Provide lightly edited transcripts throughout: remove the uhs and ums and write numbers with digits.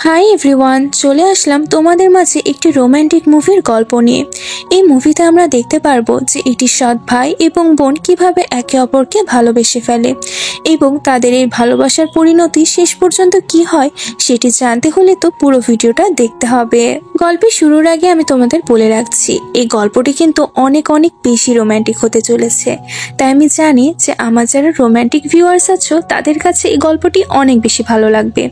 Hi everyone, চলে আসলাম তোমাদের মাঝে একটি রোমান্টিক মুভির গল্প নিয়ে। এই মুভিতে আমরা দেখতে পারবো যে একটি সৎ ভাই এবং বোন কিভাবে একে অপরকে ভালোবেসে ফেলে এবং তাদের এই ভালোবাসার পরিণতি শেষ পর্যন্ত কি হয় সেটি জানতে হলে তো পুরো ভিডিওটা দেখতে হবে। গল্পের শুরুর আগে আমি তোমাদের বলে রাখছি, এই গল্পটি কিন্তু অনেক অনেক বেশি রোমান্টিক হতে চলেছে। তাই আমি জানি যে আমার যারা রোমান্টিক ভিউয়ার্স আছো তাদের কাছে এই গল্পটি অনেক বেশি ভালো লাগবে।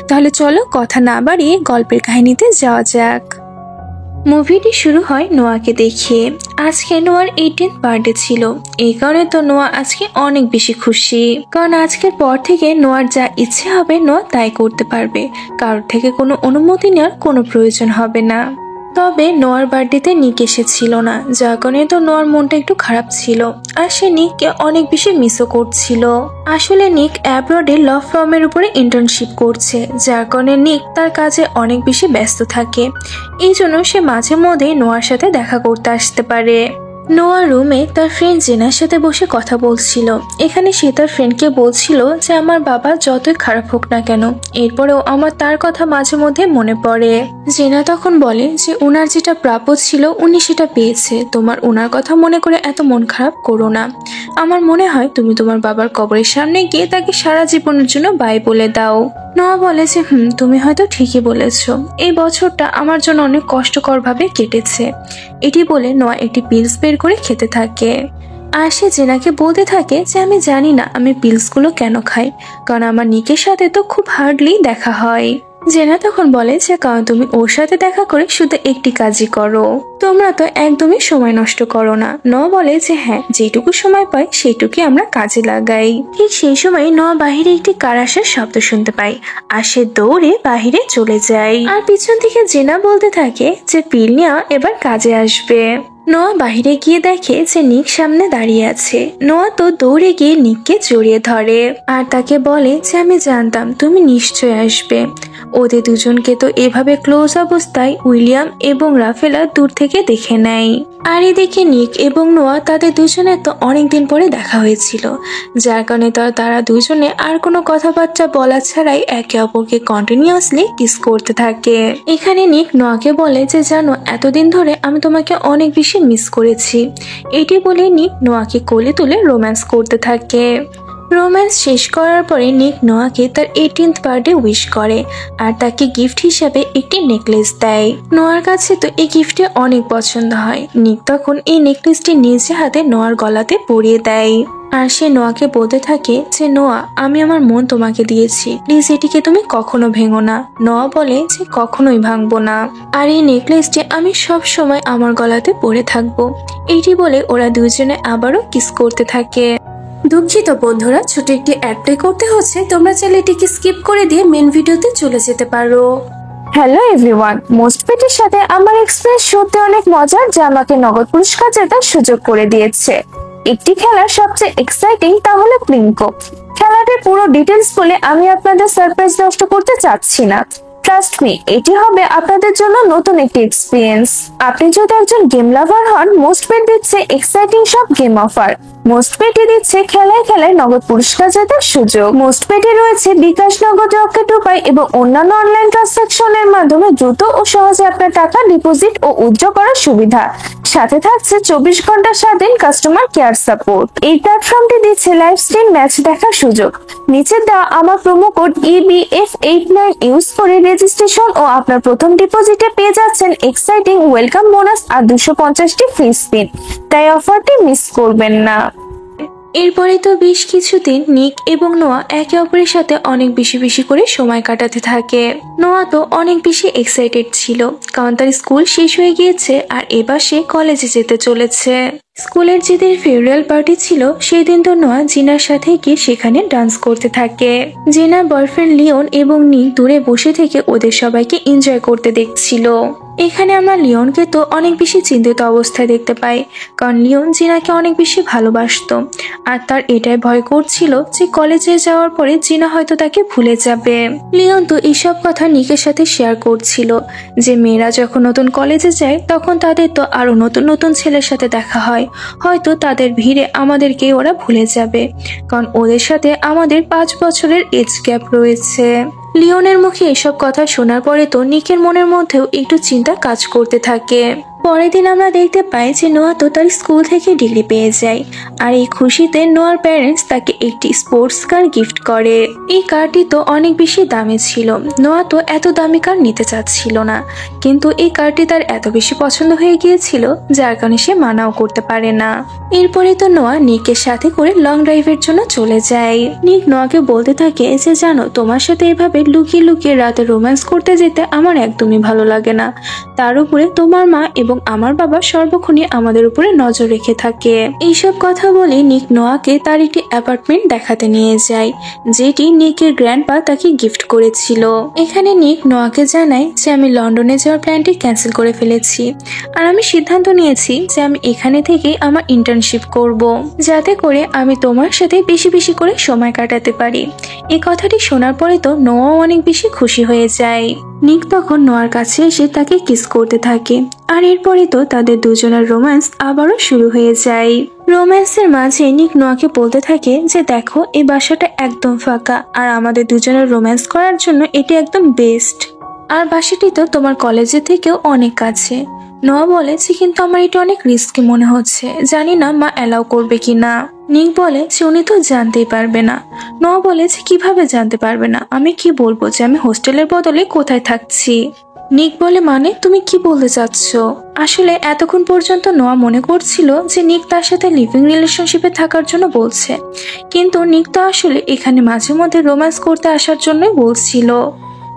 তাহলে চলো কথা না বাড়িয়ে গল্পের কাহিনীতে যাওয়া যাক। মুভিটি শুরু হয় নোয়াকে দেখিয়ে। আজকে নোয়ার 18th বার্থডে ছিল, এই কারণে তো নোয়া আজকে অনেক বেশি খুশি, কারণ আজকের পর থেকে নোয়ার যা ইচ্ছে হবে নোয়া তাই করতে পারবে, কারোর থেকে কোনো অনুমতি নেওয়ার কোনো প্রয়োজন হবে না। তবে নোয়ার বার্থডেতে নিক এসেছিল না, যার কারণে তো নোয়ার মনটা একটু খারাপ ছিল আর সে নিককে অনেক বেশি মিসও করছিল। আসলে নিক অ্যাব্রডে ল ফার্মের উপরে ইন্টার্নশিপ করছে, যার কারণে নিক তার কাজে অনেক বেশি ব্যস্ত থাকে। এই জন্য সে মাঝে মধ্যে নোয়ার সাথে দেখা করতে আসতে পারে। নোয়া রুমে তার ফ্রেন্ড জেনার সাথে বসে কথা বলছিল। এখানে সে তার ফ্রেন্ডকে বলছিল যে আমার বাবা যতই খারাপ হোক না কেন, এরপরেও আমার তার কথা মাঝে মধ্যে মনে পড়ে। জেনা তখন বলে যে ওনার যেটা প্রাপ্য ছিল উনি সেটা পেয়েছে, তোমার ওনার কথা মনে করে এত মন খারাপ করো না। আমার মনে হয় তুমি তোমার বাবার কবরের সামনে গিয়ে তাকে সারা জীবনের জন্য বাই বলে দাও। নোয়া বলে যে তুমি হয়তো ঠিকই বলেছো, এই বছরটা আমার জন্য অনেক কষ্টকর ভাবে কেটেছে। এটি বলে নোয়া একটি পিলস বের করে খেতে থাকে আর সে জেনাকে বলতে থাকে যে আমি জানি না আমি পিলসগুলো কেন খাই, কারণ আমার নিকের সাথে তো খুব হার্ডলি দেখা হয়। জেনা তখন বলে যে কারণ তুমি ওর সাথে দেখা করে শুধু একটি কাজই করো, তোমরা তো একদমই সময় নষ্ট করো না। নোয়া বলে যে হ্যাঁ, যেটুকু সময় পাই সেইটুকুই আমরা কাজে লাগাই। ঠিক সেই সময় নোয়া বাহিরে একটি কার আসার শব্দ শুনতে পায় আর সে দৌড়ে বাহিরে চলে যায়। আর পিছন থেকে জেনা বলতে থাকে যে পিল নেওয়া এবার কাজে আসবে। নোয়া বাহিরে গিয়ে দেখে যে নিক সামনে দাঁড়িয়ে আছে। নোয়া তো দৌড়ে গিয়ে নিককে জড়িয়ে ধরে আর তাকে বলে যে আমি জানতাম তুমি নিশ্চয় আসবে। ওদের দুজনকে তো এভাবে ক্লোজ অবস্থায় উইলিয়াম এবং রাফেলা দূর থেকে দেখে নেয়। আর এদিকে নিক এবং নোয়া তাদের দুজনের তো অনেকদিন পরে দেখা হয়েছিল, যার কারণে তারা দুজনে আর কোনো কথাবার্তা বলা ছাড়াই একে অপরকে কন্টিনিউয়াসলি কিস করতে থাকে। এখানে নিক নোয়াকে বলে যে জানো, এতদিন ধরে আমি তোমাকে অনেক বেশি মিস করেছি। এটি বলে নিক নোয়াকে কোলে তুলে রোম্যান্স করতে থাকে। রোম্যান্স শেষ করার পরে নিক নোয়াকে তার 18th বার্থডে উইশ করে আর তাকে গিফট হিসাবে একটি নেকলেস দেয়। নোয়ার কাছে তো এই গিফটটি অনেক পছন্দ হয়। নিক তখন এই নেকলেসটি নিজে হাতে নোয়ার গলাতে পরিয়ে দেয় আর সে নোয়াকে বলতে থাকে যে নোয়া, আমি আমার মন তোমাকে দিয়েছি, প্লিজ এটিকে তুমি কখনো ভেঙো না। নোয়া বলে যে কখনোই ভাঙবো না, আর এই নেকলেসটি আমি সব সময় আমার গলাতে পরে থাকবো। এইটি বলে ওরা দুজনে আবারও কিস করতে থাকে। দুঃখিত বন্ধুরা, ছোট একটি অ্যাড প্লে করতে হচ্ছে, তোমরা চাইলে এটিকে স্কিপ করে দিয়ে মেন ভিডিওতে চলে যেতে পারো। হ্যালো এভরিওয়ান, মোস্টপেটের সাথে আমার এক্সপিরিয়েন্স সত্যি অনেক মজার, যা আমাকে নগদ পুরস্কার জেতার সুযোগ করে দিয়েছে। একটি খেলার সবচেয়ে এক্সাইটিং তা হলো প্লিঙ্কো। খেলাটির পুরো ডিটেলস বলে আমি আপনাদের সারপ্রাইজ নষ্ট করতে চাচ্ছি না। ট্রাস্ট মি, এটি হবে আপনাদের জন্য নতুন একটি এক্সপিরিয়েন্স। আপনি যদি একজন গেম লাভার হন, মোস্টপেট দিচ্ছে এক্সাইটিং সব গেম অফার। মোস্টপেটে দিচ্ছে খেলায় খেলায় নগদ পুরস্কার জেতার সুযোগ। মোস্টপেটে রয়েছে বিকাশ, নগদ, রকেট উপায় এবং অন্যান্য অনলাইন ট্রানজাকশনের মাধ্যমে দ্রুত ও সহজে আপনার টাকা ডিপোজিট ও উইথড্র করার সুবিধা। সাথে থাকছে 24 ঘন্টা স্বাধীন কাস্টমার কেয়ার সাপোর্ট। এই প্ল্যাটফর্মটি দিচ্ছে লাইভ স্ট্রিম ম্যাচ দেখার সুযোগ। নিচে দেওয়া আমার প্রোমো কোড EBF89 ইউজ করে রেজিস্ট্রেশন ও আপনার প্রথম ডিপোজিটে পেয়ে যাচ্ছেন এক্সাইটিং ওয়েলকাম বোনাস আর 250টি ফ্রি স্পিন। তাই অফারটি মিস করবেন না। এরপরে তো বেশ কিছুদিন নিক এবং নোয়া একে অপরের সাথে অনেক বেশি করে সময় কাটাতে থাকে। নোয়া তো অনেক বেশি এক্সাইটেড ছিল, কারণ তার স্কুল শেষ হয়ে গিয়েছে আর এবার সে কলেজে যেতে চলেছে। স্কুলের যেদিন ফেয়ারওয়েল পার্টি ছিল সেই দিন তো নোয়া জিনার সাথে গিয়ে সেখানে ডান্স করতে থাকে। জিনার বয়ফ্রেন্ড লিওন এবং নিক দূরে বসে থেকে ওদের সবাইকে এনজয় করতে দেখছিল। এখানে আমরা লিওনকে তো অনেক বেশি চিন্তিত অবস্থায় দেখতে পাই, কারণ লিওন জিনাকে অনেক বেশি ভালোবাসতো আর তার এটাই ভয় করছিল যে কলেজে যাওয়ার পরে জিনা হয়তো তাকে ভুলে যাবে। লিওন তো এইসব কথা নিকের সাথে শেয়ার করছিল যে মেয়েরা যখন নতুন কলেজে যায় তখন তাদের তো আরো নতুন নতুন ছেলের সাথে দেখা হয়, হয়তো তাদের ভিড়ে আমাদেরকে ওরা ভুলে যাবে, কারণ ওদের সাথে আমাদের 5 বছরের এজ গ্যাপ রয়েছে। লিওনের মুখে এসব কথা শোনার পরে তো নিকের মনের মধ্যেও একটু চিন্তা কাজ করতে থাকে। পরের দিন আমরা দেখতে পাই যে নোয়া তো তার স্কুল থেকে ডিগ্রি পেয়ে যায়, আর এই খুশিতে নোয়ার প্যারেন্টস তাকে একটি স্পোর্টস কার গিফট করে। এই কারটি তো অনেক বেশি দামি ছিল। নোয়া তো এত দামি কার নিতে চাচ্ছিল না, কিন্তু এই কারটি তার এত বেশি পছন্দ হয়ে গিয়েছিল যার কারণে সে মানাও করতে পারে না। এরপরে তো নোয়া নিকের সাথে করে লং ড্রাইভের জন্য চলে যায়। নিক নোয়াকে বলতে থাকে যে জানো, তোমার সাথে এভাবে লুকিয়ে লুকিয়ে রাতে রোম্যান্স করতে যেতে আমার একদমই ভালো লাগে না। তার উপরে তোমার মা এবং আমার বাবা সর্বক্ষণই আমাদের উপরে নজর রেখে থাকে। এইসব কথা বলে নিক নোয়াকে তার একটি অ্যাপার্টমেন্ট দেখাতে নিয়ে যায়, যেটি নিকের গ্র্যান্ডপা তাকে গিফট করেছিল। এখানে নিক নোয়াকে জানায় যে আমি লন্ডনে যাওয়ার প্ল্যানটি ক্যান্সেল করে ফেলেছি, আর আমি সিদ্ধান্ত নিয়েছি যে আমি এখানে থেকে আমার ইন্টার্নশিপ করব, যাতে করে আমি তোমার সাথে বেশি বেশি করে সময় কাটাতে পারি। এই কথাটি শোনার পরে তো নোয়াও অনেক বেশি খুশি হয়ে যায়। নিক তখন নোয়ার কাছে এসে তাকে কিস করতে থাকে, আর এরপরে তো তাদের দুজনের রোম্যান্স আবারও শুরু হয়ে যায়। রোম্যান্সের মাঝে নিক নোয়াকে বলতে থাকে যে দেখো, এই বাসাটা একদম ফাঁকা, আর আমাদের দুজনের রোম্যান্স করার জন্য এটি একদম বেস্ট। আর বাসাটি তো তোমার কলেজের থেকেও অনেক কাছে। নোয়া বলে যে কিন্তু আমার এটা অনেক রিস্কি মনে হচ্ছে, জানি না মা অ্যালাউ করবে কিনা। নিক বলে যে উনি তো জানতেই পারবে না। নোয়া বলে যে কিভাবে জানতে পারবে না, আমি কি বলবো যে আমি হোস্টেলের বদলে কোথায় থাকছি। নিক বলে মানে তুমি কি বলতে চাচ্ছ? আসলে এতক্ষণ পর্যন্ত নোয়া মনে করছিল যে নিক তার সাথে লিভিং রিলেশনশিপে থাকার জন্য বলছে, কিন্তু নিক তো আসলে এখানে মাঝে মধ্যে রোম্যান্স করতে আসার জন্যই বলছিল।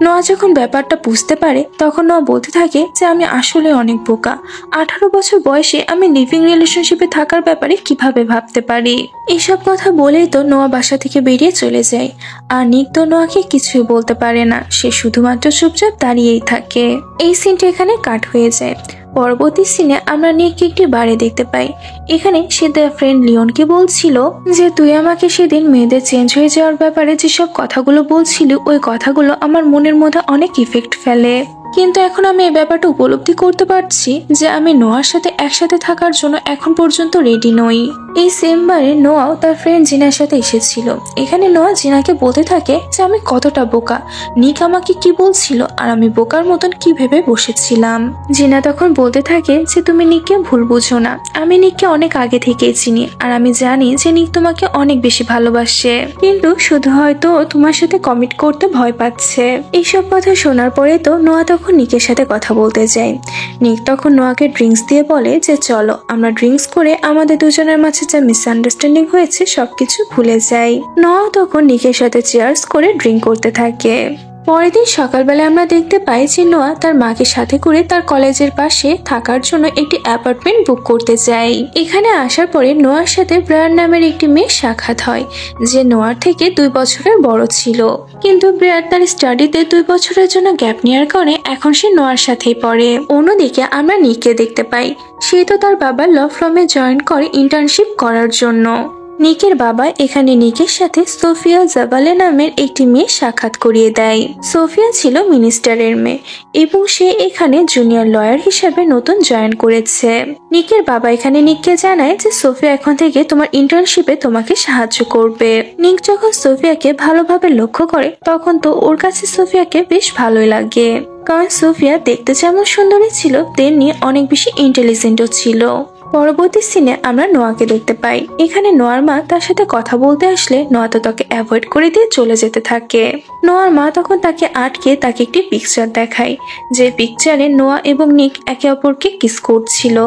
নোয়া যখন ব্যাপারটা বুঝতে পারে তখন নোয়া বলতে থাকে যে আমি আসলে অনেক বোকা। 18 বছর বয়সে আমি লিভিং রিলেশনশিপে থাকার ব্যাপারে কিভাবে ভাবতে পারি। এইসব কথা বলেই তো নোয়া বাসা থেকে বেরিয়ে চলে যায়, আর নিক তো নোয়াকে কিছুই বলতে পারে না, সে শুধুমাত্র চুপচাপ দাঁড়িয়েই থাকে। এই সিনটা এখানে কাট হয়ে যায়। পরবর্তী সিনে আমরা নিককে একটি বারে দেখতে পাই। এখানে সে তার ফ্রেন্ড লিওনকে বলছিল যে তুই আমাকে সেদিন মেয়েদের চেঞ্জ হয়ে যাওয়ার ব্যাপারে যেসব কথাগুলো বলছিলি, ওই কথাগুলো আমার মনের মধ্যে অনেক ইফেক্ট ফেলে, কিন্তু এখন আমি এই ব্যাপারটা উপলব্ধি করতে পারছি যে আমি নোয়ার সাথে একসাথে থাকার জন্য এখন পর্যন্ত রেডি নই। এই সেম বারে নোয়াও তার ফ্রেন্ড জিনার সাথে এসেছিল। এখানে নোয়া জিনাকে বলতে থাকে যে আমি কতটা বোকা, নিক আমাকে কি বলছিল আর আমি বোকার মতন কি ভেবে বসেছিলাম। জিনা তখন বলতে থাকে যে তুমি নিককে ভুল বুঝো না, আমি নিককে অনেক আগে থেকেই চিনি, আর আমি জানি যে নিক তোমাকে অনেক বেশি ভালোবাসে, কিন্তু শুধু হয়তো তোমার সাথে কমিট করতে ভয় পাচ্ছে। এইসব কথা শোনার পরে তো নোয়া তখন নিকের সাথে কথা বলতে যায়। নিক তখন নোয়াকে ড্রিঙ্কস দিয়ে বলে যে চলো আমরা ড্রিঙ্কস করে আমাদের দুজনের মাঝে যা মিসআন্ডারস্ট্যান্ডিং হয়েছে সবকিছু ভুলে যাই। নোয়া তখন নিকের সাথে চেয়ার্স করে ড্রিঙ্ক করতে থাকে। পরের দিন সকালবেলা আমরা দেখতে পাই যে নোয়া তার মাকে সাথে করে তার কলেজের পাশে থাকার জন্য একটি অ্যাপার্টমেন্ট বুক করতে যায়। এখানে আসার পরে নোয়ার সাথে ব্রায়ান নামের একটি মেয়ে সাক্ষাৎ হয়, যে নোয়ার থেকে 2 বছরের বড় ছিল, কিন্তু ব্রায়ান তার স্টাডিতে 2 বছরের জন্য গ্যাপ নেওয়ার কারণে এখন সে নোয়ার সাথেই পড়ে। অন্যদিকে আমরা নিককে দেখতে পাই, সে তো তার বাবা ল ফার্মে জয়েন করে ইন্টার্নশিপ করার জন্য। নিকের বাবা এখানে নিকের সাথে সোফিয়া জাবালে নামের একটি মেয়ে সাক্ষাৎ করিয়ে দেয়। সোফিয়া ছিল মিনিস্টারের মেয়ে এবং সে এখানে জুনিয়র লয়ার হিসেবে নতুন জয়েন করেছে। নিকের বাবা এখানে নিককে জানায় যে সোফিয়া এখন থেকে তোমার ইন্টার্নশিপে তোমাকে সাহায্য করবে। নিক যখন সোফিয়াকে ভালোভাবে লক্ষ্য করে তখন তো ওর কাছে সোফিয়াকে বেশ ভালোই লাগে, কারণ সোফিয়া দেখতে যেমন সুন্দরী ছিল তেমনি অনেক বেশি ইন্টেলিজেন্টও ছিল। পরবর্তী সিনে আমরা নোয়াকে দেখতে পাই। এখানে নোয়ার মা তার সাথে কথা বলতে আসলে নোয়া তো তাকে অ্যাভয়েড করে দিয়ে চলে যেতে থাকে। নোয়ার মা তখন তাকে আটকে তাকে একটি পিকচার দেখায়, যে পিকচারে নোয়া এবং নিক একে অপরকে কিস করছিল।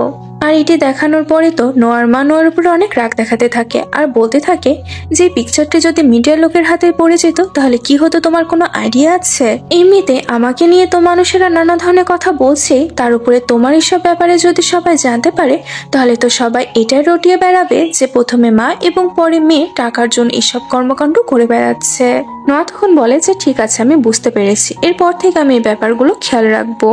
আর এটি দেখানোর পরে তো নোয়ার মা নোয়ার উপরে অনেক রাগ দেখাতে থাকে আর বলতে থাকে যে পিকচারটি যদি মিডিয়ার লোকের হাতে পড়ে যেত তাহলে কি হতো, তোমার কোনো আইডিয়া আছে? এমনিতে আমাকে নিয়ে তো মানুষেরা নানা ধরনের কথা বলছে, তার উপরে তোমার এসব ব্যাপারে যদি সবাই জানতে পারে তাহলে তো সবাই এটাই রটিয়ে বেড়াবে যে প্রথমে মা এবং পরে মেয়ে টাকার জন্য এসব কর্মকাণ্ড করে বেড়াচ্ছে। নোয়া তখন বলে যে ঠিক আছে, আমি বুঝতে পেরেছি, এরপর থেকে আমি এই ব্যাপারগুলো খেয়াল রাখবো।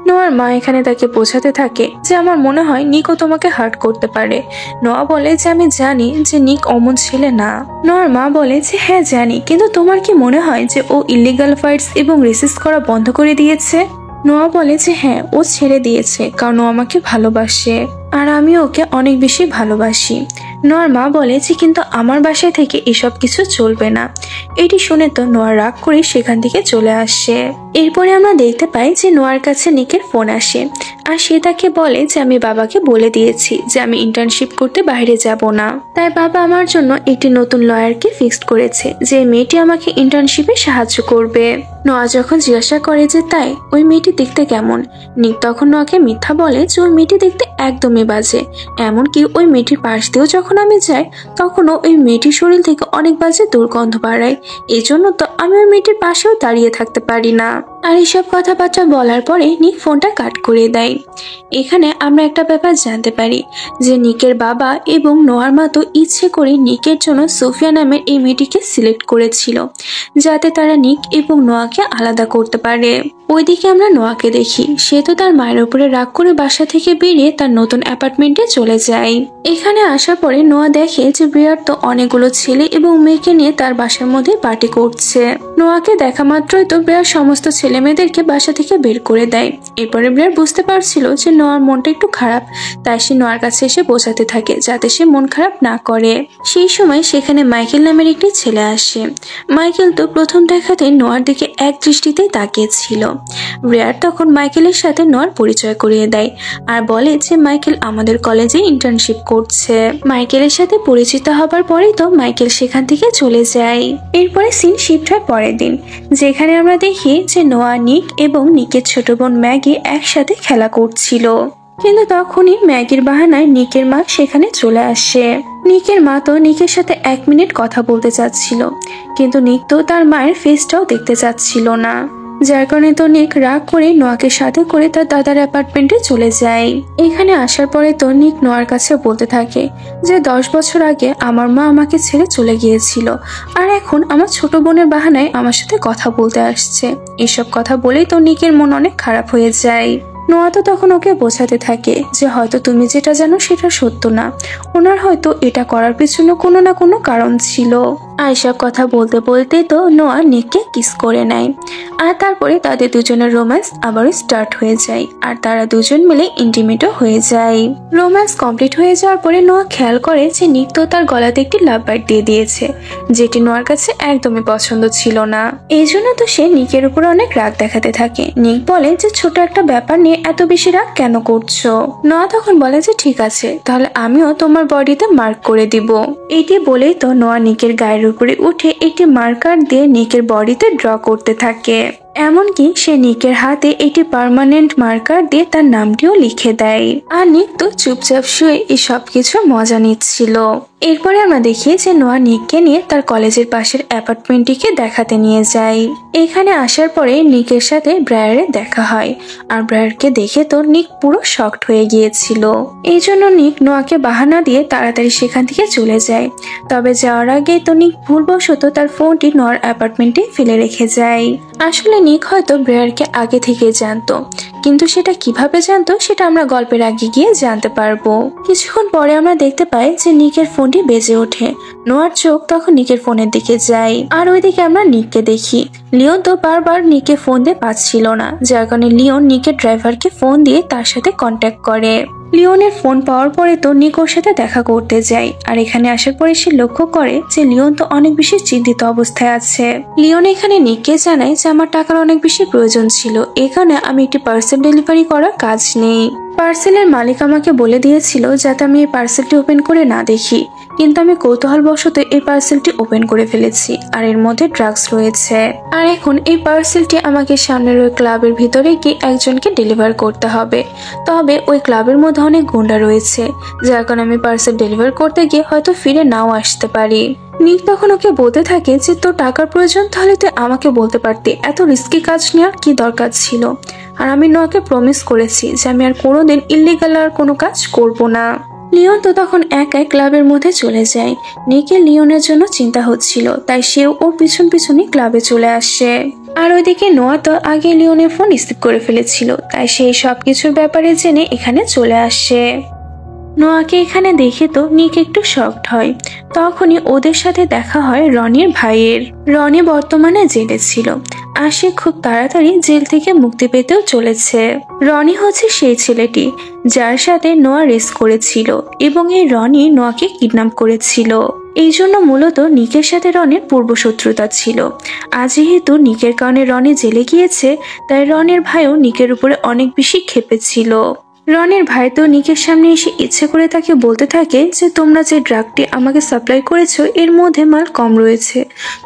নোয়ার মা এখানে তাকে বোঝাতে থাকে যে আমার মনে হয় নিকও তোমাকে হার্ট করতে পারে। নোয়া বলে যে আমি জানি যে নিক অমন ছেলে না। নোয়ার মা বলে যে হ্যাঁ জানি, কিন্তু তোমার কি মনে হয় যে ও ইলিগাল ফাইটস এবং রেসিস করা বন্ধ করে দিয়েছে? নোয়া বলে যে হ্যাঁ, ও ছেড়ে দিয়েছে কারণ ও আমাকে ভালোবাসে আর আমি ওকে অনেক বেশি ভালোবাসি। নোয়ার মা বলে যে কিন্তু আমার বাসায় থেকে এসব কিছু চলবে না। এটি শুনে তো নোয়া রাগ করে সেখান থেকে চলে আসে। এরপরে আমরা দেখতে পাই যে নোয়ার কাছে নিকের ফোন আসে, আর সে তাকে বলে যে আমি বাবাকে বলে দিয়েছি যে আমি ইন্টার্নশিপ করতে বাইরে যাব না, তাই বাবা আমার জন্য একটি নতুন লয়ারকে ফিক্সড করেছে যে মেয়েটি আমাকে ইন্টার্নশিপে সাহায্য করবে। নোয়া যখন জিজ্ঞাসা করে যে তাই ওই মেয়েটি দেখতে কেমন, নিক তখন নোয়াকে মিথ্যা বলে যে ওই মেয়েটি দেখতে একদমই বাজে, এমনকি ওই মেয়েটির পাশ দিয়েও যখন আমি যাই তখনও ওই মেয়েটির শরীর থেকে অনেক বাজে দুর্গন্ধ বাড়ায়, এই জন্য তো আমি ওই মেয়েটির পাশেও দাঁড়িয়ে থাকতে পারি না। আর এইসব কথাবার্তা বলার পরে নিক ফোনটা কাট করে দেয়। এখানে আমরা একটা ব্যাপার জানতে পারি যে নিকের বাবা এবং নোয়ার মা তো ইচ্ছে করে নিকের জন্য সোফিয়া নামের এই মেয়েটিকে সিলেক্ট করেছিল, যাতে তারা নিক এবং নোয়াকে আলাদা করতে পারে। ওইদিকে আমরা নোয়াকে দেখি, সে তো তার মায়ের উপরে রাগ করে বাসা থেকে বেরিয়ে তার নতুন অ্যাপার্টমেন্টে চলে যায়। এখানে আসার পরে নোয়া দেখে যে ব্রেয়ার তো অনেকগুলো ছেলে এবং মেয়েকে নিয়ে তার বাসার মধ্যে পার্টি করছে। নোয়াকে দেখা মাত্রই তো ব্রেয়ার সমস্ত ছেলে মেয়েদেরকে বাসা থেকে বের করে দেয়। এরপরে ব্রেয়ার বুঝতে পারছিল যে নোয়ার মনটা একটু খারাপ, তাই সে নোয়ার কাছে এসে বোঝাতে থাকে যাতে সে মন খারাপ না করে। সেই সময় সেখানে মাইকেল নামের একটি ছেলে আসে। মাইকেল তো প্রথম দেখাতে নোয়ার দিকে এক দৃষ্টিতেই তাকিয়েছিল। ব্রেয়ার তখন মাইকেলের সাথে নোয়ার পরিচয় করিয়ে দেয় আর বলে যে মাইকেল আমাদের কলেজে ইন্টার্নশিপ করছে। মাইকেলের সাথে পরিচিত হবার পরেই তো মাইকেল সেখান থেকে চলে যায়। এরপরে সিন শিফট হয় পরের দিন, যেখানে আমরা দেখি যে নোয়া, নিক এবং নিকের ছোট বোন ম্যাগি একসাথে খেলা করছিল। কিন্তু তখনই ম্যাগির বাহানায় নিকের মা সেখানে চলে আসে। নিকের মা তো নিকের সাথে 1 মিনিট কথা বলতে চাচ্ছিল, কিন্তু নিক তো তার মায়ের ফেসটাও দেখতে চাচ্ছিল না, যার কারণে তো নিক রাগ করে নোয়াকে সাথে করে তার দাদার অ্যাপার্টমেন্টে চলে যায়। এখানে আসার পরে তো নিক নোয়ার কাছে বলতে থাকে যে 10 বছর আগে আমার মা আমাকে ছেড়ে চলে গিয়েছিল, আর এখন আমার ছোট বোনের বাহানায় আমার সাথে কথা বলতে আসছে। এসব কথা বলেই তো নিকের মন অনেক খারাপ হয়ে যায়। নোয়া তো তখন ওকে বোঝাতে থাকে যে হয়তো তুমি যেটা জানো সেটা সত্য না, ওনার হয়তো এটা করার পেছনে কোনো না কোনো কারণ ছিল। আর এসব কথা বলতে বলতে তো নোয়া নিককে কিস করে নেয়, আর তারপরে তাদের দুজনের রোম্যান্স আবারও স্টার্ট হয়ে যায়, আর তারা দুজন মিলে ইন্টিমেটও হয়ে যায়। রোম্যান্স কমপ্লিট হয়ে যাওয়ার পরে নোয়া খেয়াল করে যে নিক তো তার গলাতে একটি লাভ বাইট দিয়ে দিয়েছে, যেটি নোয়ার কাছে একদমই পছন্দ ছিল না। এই জন্য তো সে নিকের উপর অনেক রাগ দেখাতে থাকে। নিক বলে যে ছোট একটা ব্যাপার নিয়ে এত বেশি রাগ কেন করছো? নোয়া তখন বলে যে ঠিক আছে, তাহলে আমিও তোমার বডিতে মার্ক করে দিব। এটি বলেই তো নোয়া নিকের গায়ের উপরে উঠে একটি মার্কার দিয়ে নিকের বডিতে ড্র করতে থাকে। এমনকি সে নিকের হাতে একটি পার্মানেন্ট মার্কার দিয়ে তার নামটিও লিখে দেয়। আর নিক তো চুপচাপ শুয়ে এই সব কিছু মজা নিচ্ছিল। এরপরে আমরা দেখি যে নোয়া নিককে নিয়ে তার কলেজের পাশের অ্যাপার্টমেন্টটিকে দেখাতে নিয়ে যায়। এখানে আসার পরে নিকের সাথে ব্রায়ারের দেখা হয়, আর ব্রায়ারকে দেখে তো নিক পুরো শকড হয়ে গিয়েছিল। এই জন্য নিক নোয়াকে বাহানা দিয়ে তাড়াতাড়ি সেখান থেকে চলে যায়। তবে যাওয়ার আগে তো নিক ভুলবশত তার ফোনটি নোয়ার অ্যাপার্টমেন্টে ফেলে রেখে যায়। আসলে নিক হয়তো ব্রেয়ারকে আগে থেকে জানতো, কিন্তু সেটা কিভাবে জানতো সেটা আমরা গল্পের আগে গিয়ে জানতে পারবো। কিছুক্ষণ পরে আমরা দেখতে পাই যে নিকের ফোনটি বেজে ওঠে। নোয়ার চোখ তখন নিকের ফোনের দিকে যায়, আর ওইদিকে আমরা নিককে দেখি। লিওন তো বারবার নিকে ফোন দিয়ে পাচ্ছিল না, যার কারণে লিওন নিকের ড্রাইভারকে ফোন দিয়ে তার সাথে কন্ট্যাক্ট করে। লিওনের ফোন পাওয়ার পরে তো নিক ওর সাথে দেখা করতে যায়, আর এখানে আসার পরে সে লক্ষ্য করে যে লিওন তো অনেক বেশি চিন্তিত অবস্থায় আছে। লিওন এখানে নিককে জানায় যে আমার টাকার অনেক বেশি প্রয়োজন ছিল, এখানে আমি একটি পার্সেল ডেলিভারি করার কাজ নেই। পার্সেলের মালিক আমাকে বলে দিয়েছিল যাতে আমি এই পার্সেলটি ওপেন করে না দেখি, কিন্তু আমি কৌতূহলবশত এই পার্সেলটি ওপেন করে ফেলেছি, আর এর মধ্যে ড্রাগস রয়েছে। আর এখন এই পার্সেলটি আমাকে সামনের ওই ক্লাবের ভিতরে গিয়ে একজনকে ডেলিভার করতে হবে। তবে ওই ক্লাবের মধ্যে অনেক গুন্ডা রয়েছে, যার কারণে আমি পার্সেল ডেলিভার করতে গিয়ে হয়তো ফিরে নাও আসতে পারি। নিক তখন ওকে বলতে থাকে যে তোর টাকার প্রয়োজন, তাহলে তুই আমাকে বলতে পারতি, এত রিস্কি কাজ নেওয়ার কি দরকার ছিল? আর আমি নোয়াকে প্রমিস করেছি যে আমি আর কোনোদিন ইল্লিগাল আর কোনো কাজ করব না। লিওন তো তখন একাই ক্লাবের মধ্যে চলে যায়। নিকের লিওনের জন্য চিন্তা হচ্ছিল, তাই সেও ওর পিছন পিছনই ক্লাবে চলে আসে। আর ওইদিকে নোয়া তো আগে লিওনের ফোন রিসিভ করে ফেলেছিল, তাই সেই সবকিছুর ব্যাপারে জেনে এখানে চলে আসে। নোয়াকে এখানে দেখে তো নিক একটু শকড হয়। তখনই ওদের সাথে দেখা হয় রনির ভাইয়ের। রনি বর্তমানে জেলে ছিল, আর সে খুব তাড়াতাড়ি জেল থেকে মুক্তি পেতেও চলেছে। রনি হচ্ছে সেই ছেলেটি যার সাথে নোয়া রেস করেছিল এবং এই রনি নোয়াকে কিডন্যাপ করেছিল। এই জন্য মূলত নিকের সাথে রনির পূর্বশত্রুতা ছিল। আর যেহেতু নিকের কারণে রনি জেলে গিয়েছে, তাই রনির ভাইও নিকের উপরে অনেক বেশি ক্ষেপেছিল। রনির ভাই তো নিকের সামনে এসে ইচ্ছে করে তাকে বলতে থাকে যে তোমরা যে ড্রাগটি আমাকে সাপ্লাই করেছো এর মধ্যে মাল কম রয়েছে,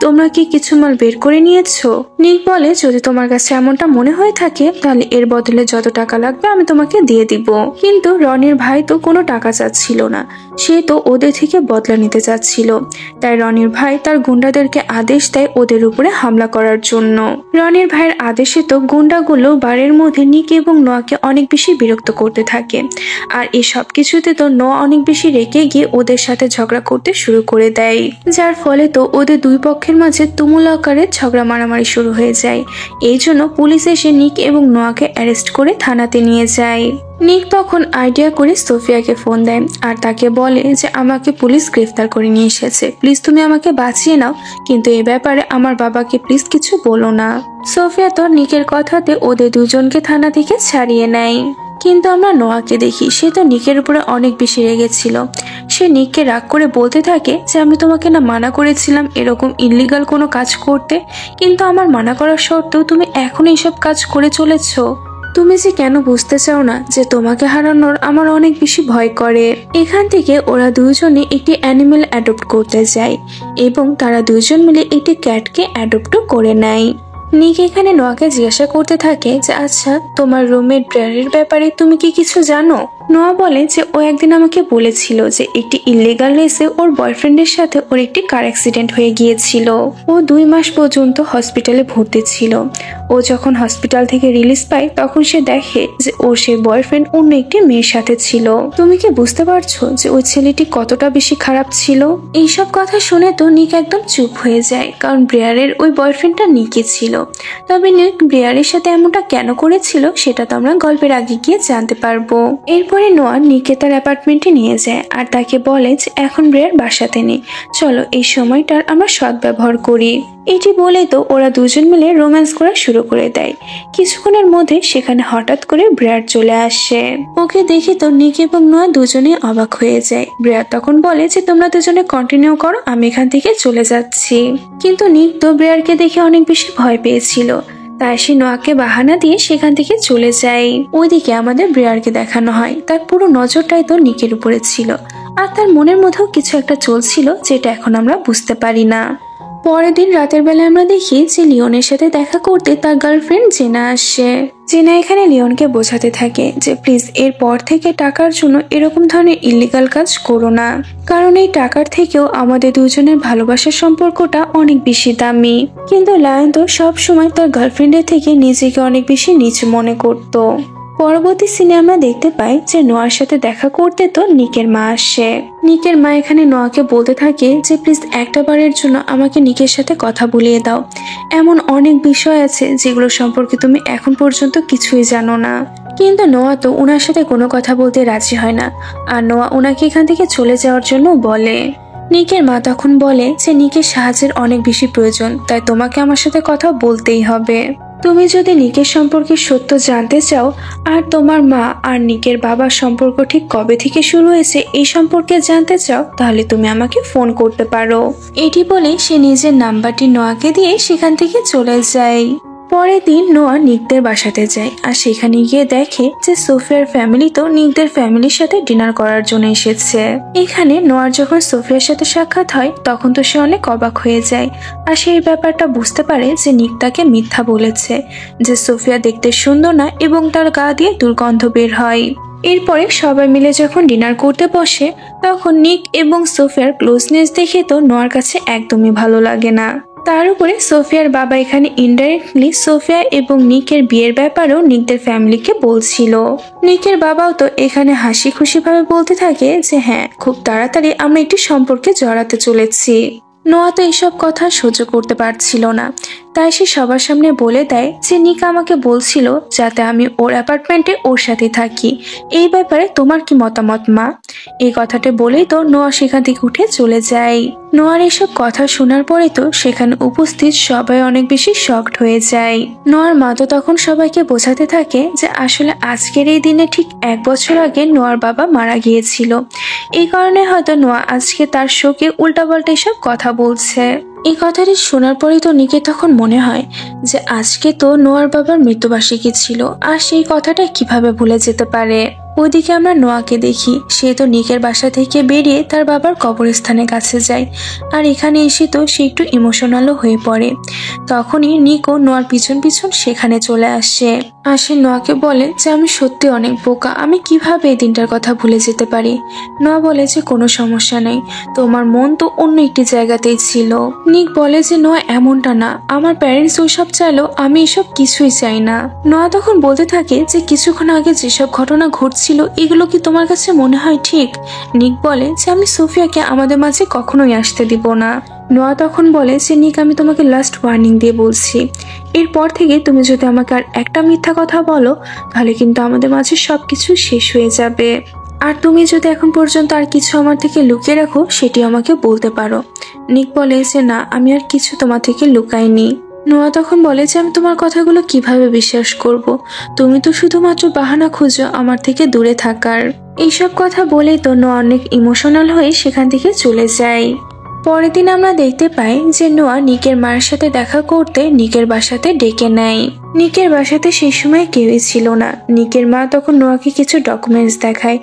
তোমরা কি কিছু মাল বের করে নিয়েছো? নিক বলে যদি তোমার কাছে এমনটা মনে হয়ে থাকে তাহলে এর বদলে যত টাকা লাগবে আমি তোমাকে দিয়ে দিব। কিন্তু রনির ভাই তো কোনো টাকা চাচ্ছিল না, সে তো ওদের থেকে বদলা নিতে চাচ্ছিল। তাই রনির ভাই তার গুন্ডাদেরকে আদেশ দেয় ওদের উপরে হামলা করার জন্য। রনির ভাইয়ের আদেশে তো গুন্ডাগুলো বাড়ির মধ্যে নিক এবং নোয়াকে অনেক বেশি বিরক্ত করতে থাকে। আর এই সব কিছুতে তো নোয়া অনেক বেশি রেগে গিয়ে ওদের সাথে ঝগড়া করতে শুরু করে দেয়, যার ফলে তো ওদের দুই পক্ষের মাঝে তুমুল আকারে ঝগড়া মারামারি শুরু হয়ে যায়। এই জন্য পুলিশ এসে নিক এবং নোয়াকে অ্যারেস্ট করে থানাতে নিয়ে যায়। নিক তখন আইডিয়া করে সোফিয়াকে ফোন দেয় আর তাকে বলে যে আমাকে পুলিশ গ্রেফতার করে নিয়ে এসেছে, প্লিজ তুমি আমাকে বাঁচিয়ে নাও, কিন্তু এই ব্যাপারে আমার বাবাকে প্লিজ কিছু বলো না। সোফিয়া তো নিকের কথাতে ওদের দুজনকে থানা থেকে ছাড়িয়ে নেয়। কিন্তু আমরা নোয়াকে দেখি সে তো নিকের উপরে অনেক বেশি রেগেছিল। সে নিককে রাগ করে বলতে থাকে যে আমি তোমাকে না মানা করেছিলাম এরকম ইলিগাল কোনো কাজ করতে, কিন্তু আমার মানা করার সত্ত্বেও তুমি এখন এইসব কাজ করে চলেছো। তুমি যে কেন বুঝতে চাও না যে তোমাকে হারানোর আমার অনেক বেশি ভয় করে। এখান থেকে ওরা দুজনে একটি অ্যানিমেল অ্যাডপ্ট করতে যায় এবং তারা দুজন মিলে একটি ক্যাটকে অ্যাডপ্টও করে নেয়। নিক এখানে নোয়াকে জিজ্ঞাসা করতে থাকে যে আচ্ছা তোমার রুমমেট ব্রেয়ারের ব্যাপারে তুমি কি কিছু জানো? নোয়া বলে যে ও একদিন আমাকে বলেছিল যে একটি ইলিগাল রেসে ওর বয়ফ্রেন্ডের সাথে ওর একটি কার অ্যাক্সিডেন্ট হয়ে গিয়েছিল। ও 2 মাস পর্যন্ত হসপিটালে ভর্তি ছিল। ও যখন হসপিটাল থেকে রিলিজ পায় তখন সে দেখে যে ওর সেই বয়ফ্রেন্ড অন্য একটি মেয়ের সাথে ছিল। তুমি কি বুঝতে পারছো যে ওই ছেলেটি কতটা বেশি খারাপ ছিল? এইসব কথা শুনে তো নিক একদম চুপ হয়ে যায়, কারণ ব্রেয়ারের ওই বয়ফ্রেন্ডটা নিকই ছিল। তবে নিক ব্রেয়ারের সাথে এমনটা কেন করেছিল সেটা তো আমরা গল্পের আগে গিয়ে জানতে পারবো। এরপরে নোয়া নিককে তার অ্যাপার্টমেন্টে নিয়ে যায় আর তাকে বলে যে এখন ব্রেয়ার বাসাতে নেই, চলো এই সময়টার আমরা সদ্ব্যবহার করি। এটি বলে তো ওরা দুজন মিলে রোম্যান্স করা শুরু করে দেয়। কিছুক্ষণের মধ্যে সেখানে হঠাৎ করে ব্রেয়ার চলে আসে। ওকে দেখে তো নিক এবং নোয়া দুজনে অবাক হয়ে যায়। ব্রেয়ার তখন বলে যে তোমরা দুজনে কন্টিনিউ করো, আমি এখান থেকে চলে যাচ্ছি। কিন্তু নিক তো ব্রেয়ারকে দেখে অনেক বেশি ভয় পেয়েছিল, তাই সে নোয়াকে বাহানা দিয়ে সেখান থেকে চলে যায়। ওইদিকে আমাদের ব্রেয়ারকে দেখানো হয় তার পুরো নজরটাই তো নিকের উপরে ছিল, আর তার মনের মধ্যেও কিছু একটা চলছিল যেটা এখন আমরা বুঝতে পারি না। পরের দিন রাতের বেলায় আমরা দেখি যে লিওনের সাথে দেখা করতে তার গার্লফ্রেন্ড জেনা আসে। জেনা এখানে লিওনকে বোঝাতে থাকে যে প্লিজ এর পর থেকে টাকার জন্য এরকম ধরনের ইলিগাল কাজ করো না, কারণ এই টাকার থেকেও আমাদের দুজনের ভালোবাসার সম্পর্কটা অনেক বেশি দামি। কিন্তু লায়ন তো সবসময় তার গার্লফ্রেন্ডের থেকে নিজেকে অনেক বেশি নিচু মনে করত। পরবর্তী সিনে আমরা দেখতে পাই যে নোয়ার সাথে দেখা করতে তো নিকের মা আসে। নিকের মা এখানে নোয়াকে বলতে থাকে যে প্লিজ একটা বারের জন্য আমাকে নিকের সাথে কথা বলিয়ে দাও, এমন অনেক বিষয় আছে যেগুলো সম্পর্কে তুমি এখন পর্যন্ত কিছুই জানো না। কিন্তু নোয়া তো ওনার সাথে কোনো কথা বলতে রাজি হয় না, আর নোয়া ওনাকে এখান থেকে চলে যাওয়ার জন্য বলে। নিকের মা তখন বলে যে নিকের সাহায্যের অনেক বেশি প্রয়োজন, তাই তোমাকে আমার সাথে কথা বলতেই হবে। তুমি যদি নিকের সম্পর্কে সত্য জানতে চাও আর তোমার মা আর নিকের বাবার সম্পর্ক ঠিক কবে থেকে শুরু হয়েছে এই সম্পর্কে জানতে চাও, তাহলে তুমি আমাকে ফোন করতে পারো। এটি বলে সে নিজের নাম্বারটি নোয়াকে দিয়ে সেখান থেকে চলে যায়। পরের দিন নোয়া নিকদের বাসাতে যায় আর সেখানে গিয়ে দেখে যে সোফিয়ার ফ্যামিলি তো নিকদের ফ্যামিলির সাথে ডিনার করার জন্য এসেছে। এখানে নোয়ার যখন সোফিয়ার সাথে সাক্ষাৎ হয় তখন তো সে অনেক অবাক হয়ে যায় আর সেই ব্যাপারটা বুঝতে পারে যে নিক তাকে মিথ্যা বলেছে, যে সোফিয়া দেখতে সুন্দর না এবং তার গা দিয়ে দুর্গন্ধ বের হয়। এরপরে সবাই মিলে যখন ডিনার করতে বসে তখন নিক এবং সোফিয়ার ক্লোজনেস দেখে তো নোয়ার কাছে একদমই ভালো লাগে না। তার উপরে সোফিয়ার বাবা এখানে ইনডাইরেক্টলি সোফিয়া এবং নিকের বিয়ের ব্যাপারেও নিকদের ফ্যামিলিকে বলছিল। নিকের বাবাও তো এখানে হাসি খুশি ভাবে বলতে থাকে যে হ্যাঁ, খুব তাড়াতাড়ি আমরা একটি সম্পর্কে জড়াতে চলেছি। নোয়া তো এইসব কথা সহ্য করতে পারছিল না, তাই সে সবার সামনে বলে দেয় যে নিক আমাকে বলছিল যাতে আমি ওর অ্যাপার্টমেন্টে ওর সাথে থাকি, এই ব্যাপারে তোমার কি মতামত মা? এই কথাটা বলেই তো নোয়া সেখান থেকে উঠে চলে যায়। নোয়ার এসব কথা শোনার পরে তো সেখানে উপস্থিত সবাই অনেক বেশি শকড হয়ে যায়। নোয়ার মা তো তখন সবাইকে বোঝাতে থাকে যে আসলে আজকের এই দিনে ঠিক 1 বছর আগে নোয়ার বাবা মারা গিয়েছিল। এই কারণে হয়তো নোয়া আজকে তার শোকে উল্টাপাল্টা এসব কথা বলছে। এই কথাটি শোনার পরেই তো নিকের তখন মনে হয় যে আজকে তো নোয়ার বাবার মৃত্যুবার্ষিকী ছিল, আর সেই কথাটা কিভাবে ভুলে যেতে পারে। ওইদিকে আমরা নোয়াকে দেখি, সে তো নিকের বাসা থেকে বেরিয়ে তার বাবার কবরস্থানের কাছে যায়, আর এখানে এসে তো সে একটু ইমোশনালও হয়ে পড়ে। তখনই নিকও নোয়ার পিছন পিছন সেখানে চলে আসে। আর সে নোয়াকে বলে যে আমি সত্যি অনেক বোকা, আমি কিভাবে এই দিনটার কথা ভুলে যেতে পারি। নোয়া বলে যে কোনো সমস্যা নেই, তোমার মন তো অন্য একটি জায়গাতেই ছিল। নিক বলে যে নোয়া এমনটা না, আমার প্যারেন্টস ওইসব চাইলেও আমি এসব কিছুই চাই না। নোয়া তখন বলতে থাকে যে কিছুক্ষণ আগে যেসব ঘটনা ঘটছিল এগুলো কি তোমার কাছে মনে হয় ঠিক? নিক বলে যে আমি সোফিয়াকে আমাদের মাঝে কখনোই আসতে দিব না। নোয়া তখন বলে যে নিক, আমি তোমাকে লাস্ট ওয়ার্নিং দিয়ে বলছি, এরপর থেকে তুমি যদি আমাকে আর একটা মিথ্যা কথা বলো তাহলে কিন্তু আমাদের মাঝে সবকিছু শেষ হয়ে যাবে। আর তুমি যদি এখন পর্যন্ত আর কিছু আমার থেকে লুকিয়ে রাখো সেটি আমাকে বলতে পারো। নিক বলে যে না, আমি আর কিছু তোমার থেকে লুকাইনি। নোয়া তখন বলে যে আমি তোমার কথাগুলো কিভাবে বিশ্বাস করব, তুমি তো শুধুমাত্র বাহানা খুঁজো আমার থেকে দূরে থাকার। এইসব কথা বলেই তো নোয়া অনেক ইমোশনাল হয়ে সেখান থেকে চলে যায়। পরের দিন আমরা দেখতে পাই যে নোয়া নিকের মায়ের সাথে দেখা করতে নিকের বাসাতে ডেকে নেয়। নিকের বাসাতে সেই সময় কেউই ছিল না। নিকের মা তখন নোয়াকে কিছু ডকুমেন্টস দেখায়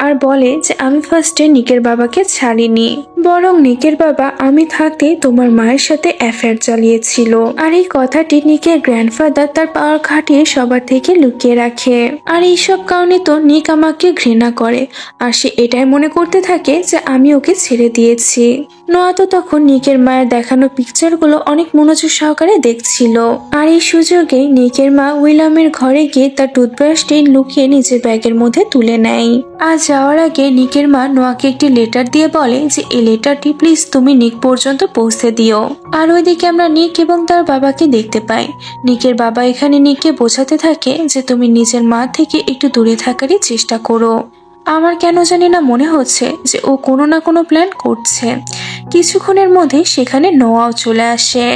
আর বলে যে আমি ফার্স্টে নিকের বাবাকে ছাড়িনি, বরং নিকের বাবা আমি থাকতে তোমার মায়ের সাথে অ্যাফেয়ার চালিয়েছিল। আর এই কথাটি নিকের গ্র্যান্ডফাদার তার পাওয়ার খাটিয়ে সবার থেকে লুকিয়ে রাখে। আর এইসব কারণে তো নিক আমাকে ঘৃণা করে, আর সে এটাই মনে করতে থাকে যে আমি ওকে ছেড়ে দিয়েছি। নোয়া তো তখন নিকের মায়ের দেখানো পিকচারগুলো অনেক মনোযোগ সহকারে দেখছিল। আর এই সুযোগে নিকের মা উইলামের ঘরে গিয়ে তার টুথব্রাশটি লুকিয়ে নিজের ব্যাগের মধ্যে তুলে নেয়। আর যাওয়ার আগে নিকের মা নোয়াকে একটি লেটার দিয়ে বলে যে এই লেটারটি প্লিজ তুমি নিক পর্যন্ত পৌঁছে দিও। আর ওইদিকে আমরা নিক এবং তার বাবাকে দেখতে পাই। নিকের বাবা এখানে নিককে বোঝাতে থাকে যে তুমি নিজের মা থেকে একটু দূরে থাকারই চেষ্টা করো। আমার কেন জানি না মনে হচ্ছে যে ও কোনো না কোনো প্ল্যান করছে। কিছুক্ষণের মধ্যে সেখানে নোয়াও চলে আসে।